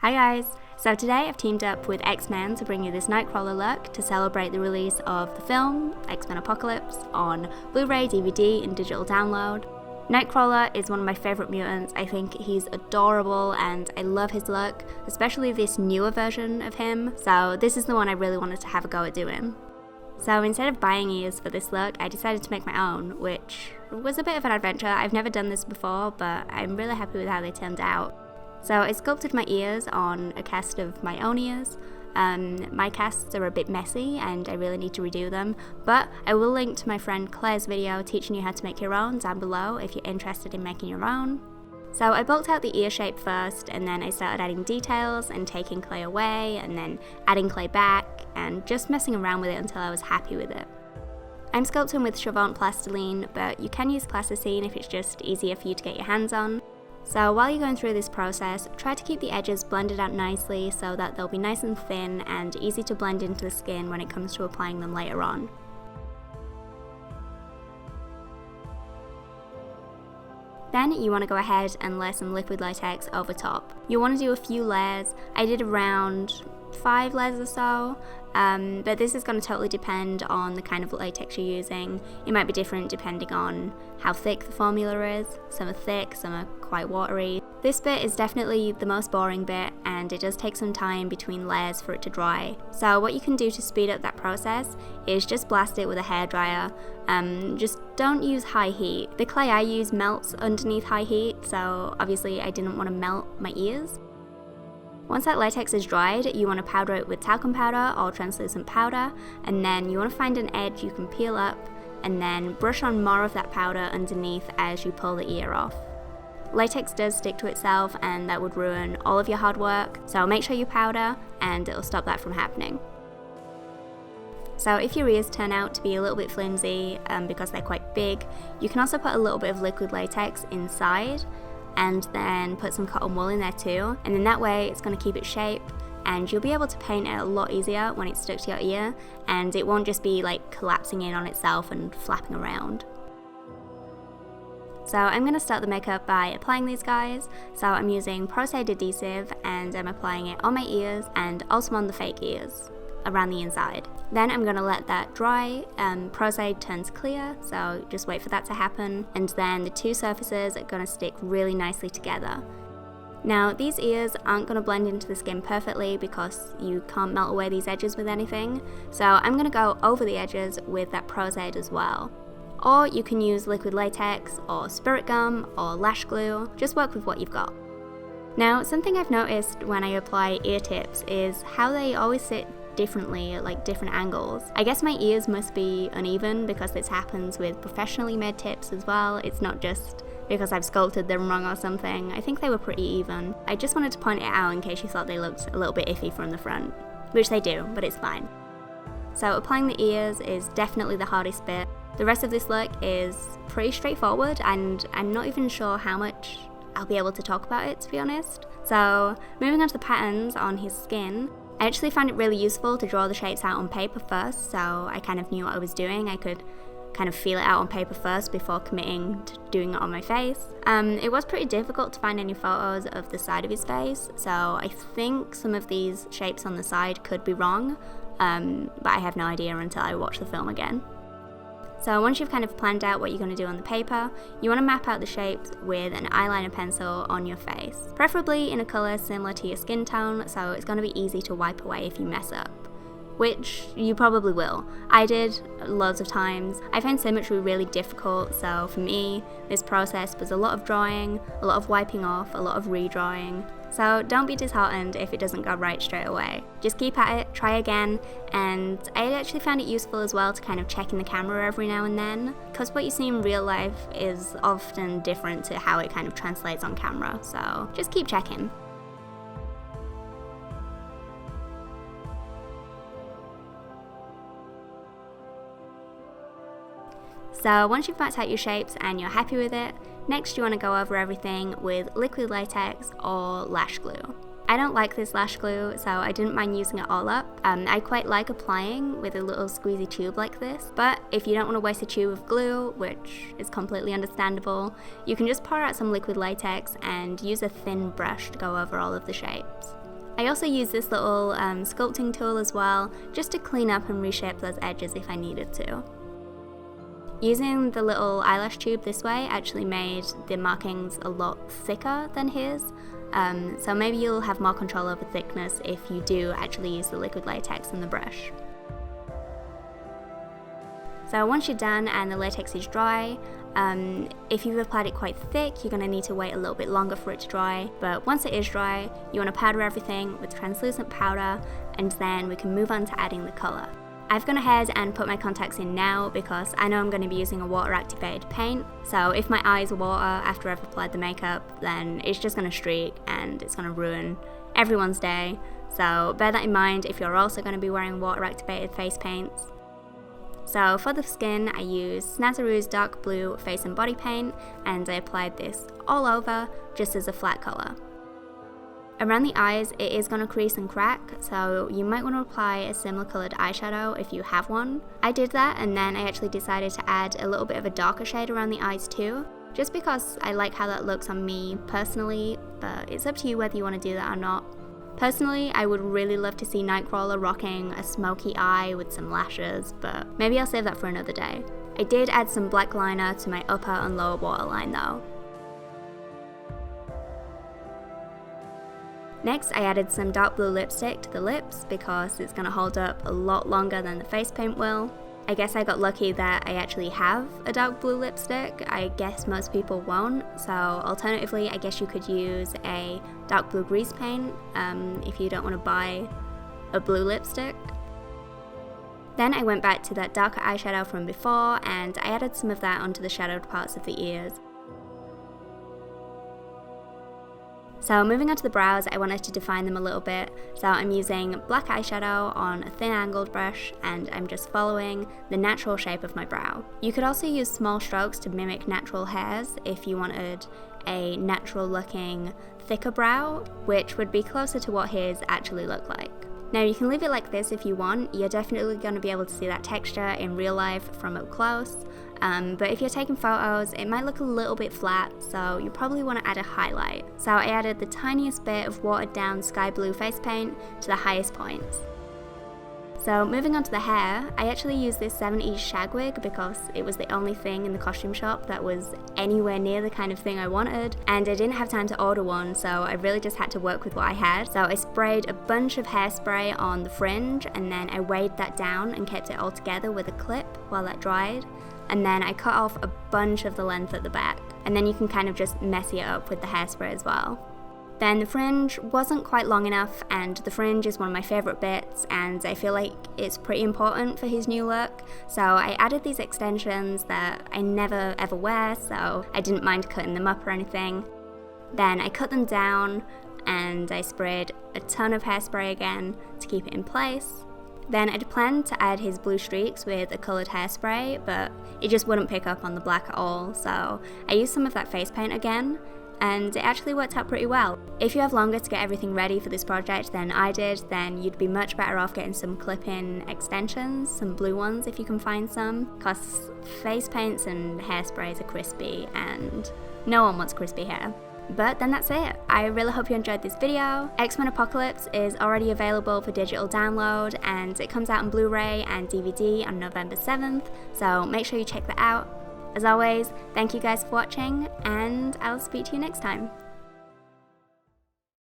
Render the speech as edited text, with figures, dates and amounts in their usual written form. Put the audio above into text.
Hi guys! So today I've teamed up with X-Men to bring you this Nightcrawler look to celebrate the release of the film, X-Men Apocalypse, on Blu-ray, DVD and digital download. Nightcrawler is one of my favourite mutants. I think he's adorable and I love his look, especially this newer version of him, so this is the one I really wanted to have a go at doing. So instead of buying ears for this look, I decided to make my own, which was a bit of an adventure. I've never done this before, but I'm really happy with how they turned out. So I sculpted my ears on a cast of my own ears. My casts are a bit messy and I really need to redo them, but I will link to my friend Klaire's video teaching you how to make your own down below if you're interested in making your own. So I bulked out the ear shape first, and then I started adding details and taking clay away and then adding clay back and just messing around with it until I was happy with it. I'm sculpting with Chavant Plastiline, but you can use plasticine if it's just easier for you to get your hands on. So while you're going through this process, try to keep the edges blended out nicely so that they'll be nice and thin and easy to blend into the skin when it comes to applying them later on. Then you want to go ahead and layer some liquid latex over top. You want to do a few layers. I did around 5 layers or so, but this is going to totally depend on the kind of latex you're using. It might be different depending on how thick the formula is. Some are thick, some are quite watery. This bit is definitely the most boring bit, and it does take some time between layers for it to dry. So what you can do to speed up that process is just blast it with a hairdryer. Just don't use high heat. The clay I use melts underneath high heat, so obviously I didn't want to melt my ears. Once that latex is dried, you want to powder it with talcum powder or translucent powder, and then you want to find an edge you can peel up and then brush on more of that powder underneath as you pull the ear off. Latex does stick to itself and that would ruin all of your hard work, so make sure you powder and it'll stop that from happening. So if your ears turn out to be a little bit flimsy because they're quite big, you can also put a little bit of liquid latex inside and then put some cotton wool in there too, and then that way it's going to keep its shape and you'll be able to paint it a lot easier when it's stuck to your ear, and it won't just be like collapsing in on itself and flapping around. So I'm going to start the makeup by applying these guys. So I'm using Pro-Side adhesive and I'm applying it on my ears and also on the fake ears around the inside. Then I'm going to let that dry. Pro-Side turns clear, so just wait for that to happen, and then the two surfaces are going to stick really nicely together. Now these ears aren't going to blend into the skin perfectly because you can't melt away these edges with anything, so I'm going to go over the edges with that Pro-Side as well. Or you can use liquid latex or spirit gum or lash glue, just work with what you've got. Now something I've noticed when I apply ear tips is how they always sit differently at like different angles. I guess my ears must be uneven because this happens with professionally made tips as well. It's not just because I've sculpted them wrong or something. I think they were pretty even. I just wanted to point it out in case you thought they looked a little bit iffy from the front, which they do, but it's fine. So applying the ears is definitely the hardest bit. The rest of this look is pretty straightforward and I'm not even sure how much I'll be able to talk about it, to be honest. So moving on to the patterns on his skin, I actually found it really useful to draw the shapes out on paper first, so I kind of knew what I was doing. I could kind of feel it out on paper first before committing to doing it on my face. It was pretty difficult to find any photos of the side of his face, so I think some of these shapes on the side could be wrong, but I have no idea until I watch the film again. So once you've kind of planned out what you're going to do on the paper, you want to map out the shapes with an eyeliner pencil on your face, preferably in a colour similar to your skin tone, so it's going to be easy to wipe away if you mess up, which you probably will. I did loads of times. I find symmetry really difficult, so for me this process was a lot of drawing, a lot of wiping off, a lot of redrawing. So don't be disheartened if it doesn't go right straight away. Just keep at it, try again, and I actually found it useful as well to kind of check in the camera every now and then, because what you see in real life is often different to how it kind of translates on camera, so just keep checking. So once you've mapped out your shapes and you're happy with it, next you want to go over everything with liquid latex or lash glue. I don't like this lash glue, so I didn't mind using it all up. I quite like applying with a little squeezy tube like this, but if you don't want to waste a tube of glue, which is completely understandable, you can just pour out some liquid latex and use a thin brush to go over all of the shapes. I also use this little sculpting tool as well, just to clean up and reshape those edges if I needed to. Using the little eyelash tube this way actually made the markings a lot thicker than his, so maybe you'll have more control over thickness if you do actually use the liquid latex in the brush. So once you're done and the latex is dry, if you've applied it quite thick, you're going to need to wait a little bit longer for it to dry, but once it is dry, you want to powder everything with translucent powder, and then we can move on to adding the colour. I've gone ahead and put my contacts in now because I know I'm going to be using a water activated paint, so if my eyes water after I've applied the makeup, then it's just going to streak and it's going to ruin everyone's day, so bear that in mind if you're also going to be wearing water activated face paints. So for the skin, I used Snazaru's dark blue face and body paint, and I applied this all over just as a flat colour. Around the eyes, it is going to crease and crack, so you might want to apply a similar coloured eyeshadow if you have one. I did that, and then I actually decided to add a little bit of a darker shade around the eyes too, just because I like how that looks on me personally, but it's up to you whether you want to do that or not. Personally, I would really love to see Nightcrawler rocking a smoky eye with some lashes, but maybe I'll save that for another day. I did add some black liner to my upper and lower waterline though. Next, I added some dark blue lipstick to the lips because it's going to hold up a lot longer than the face paint will. I guess I got lucky that I actually have a dark blue lipstick. I guess most people won't, so alternatively I guess you could use a dark blue grease paint if you don't want to buy a blue lipstick. Then I went back to that darker eyeshadow from before and I added some of that onto the shadowed parts of the ears. So moving on to the brows, I wanted to define them a little bit, so I'm using black eyeshadow on a thin angled brush and I'm just following the natural shape of my brow. You could also use small strokes to mimic natural hairs if you wanted a natural looking thicker brow, which would be closer to what his actually look like. Now you can leave it like this if you want, you're definitely going to be able to see that texture in real life from up close, but if you're taking photos it might look a little bit flat, so you probably want to add a highlight. So I added the tiniest bit of watered down sky blue face paint to the highest points. So moving on to the hair, I actually used this 70s shag wig because it was the only thing in the costume shop that was anywhere near the kind of thing I wanted, and I didn't have time to order one, so I really just had to work with what I had. So I sprayed a bunch of hairspray on the fringe and then I weighed that down and kept it all together with a clip while that dried, and then I cut off a bunch of the length at the back, and then you can kind of just messy it up with the hairspray as well. Then the fringe wasn't quite long enough, and the fringe is one of my favourite bits and I feel like it's pretty important for his new look, so I added these extensions that I never ever wear, so I didn't mind cutting them up or anything. Then I cut them down and I sprayed a ton of hairspray again to keep it in place. Then I'd planned to add his blue streaks with a coloured hairspray, but it just wouldn't pick up on the black at all, so I used some of that face paint again, and it actually worked out pretty well. If you have longer to get everything ready for this project than I did, then you'd be much better off getting some clip-in extensions, some blue ones if you can find some, because face paints and hairsprays are crispy and no one wants crispy hair. But then that's it. I really hope you enjoyed this video. X-Men Apocalypse is already available for digital download and it comes out on Blu-ray and DVD on November 7th, so make sure you check that out. As always, thank you guys for watching and I'll speak to you next time.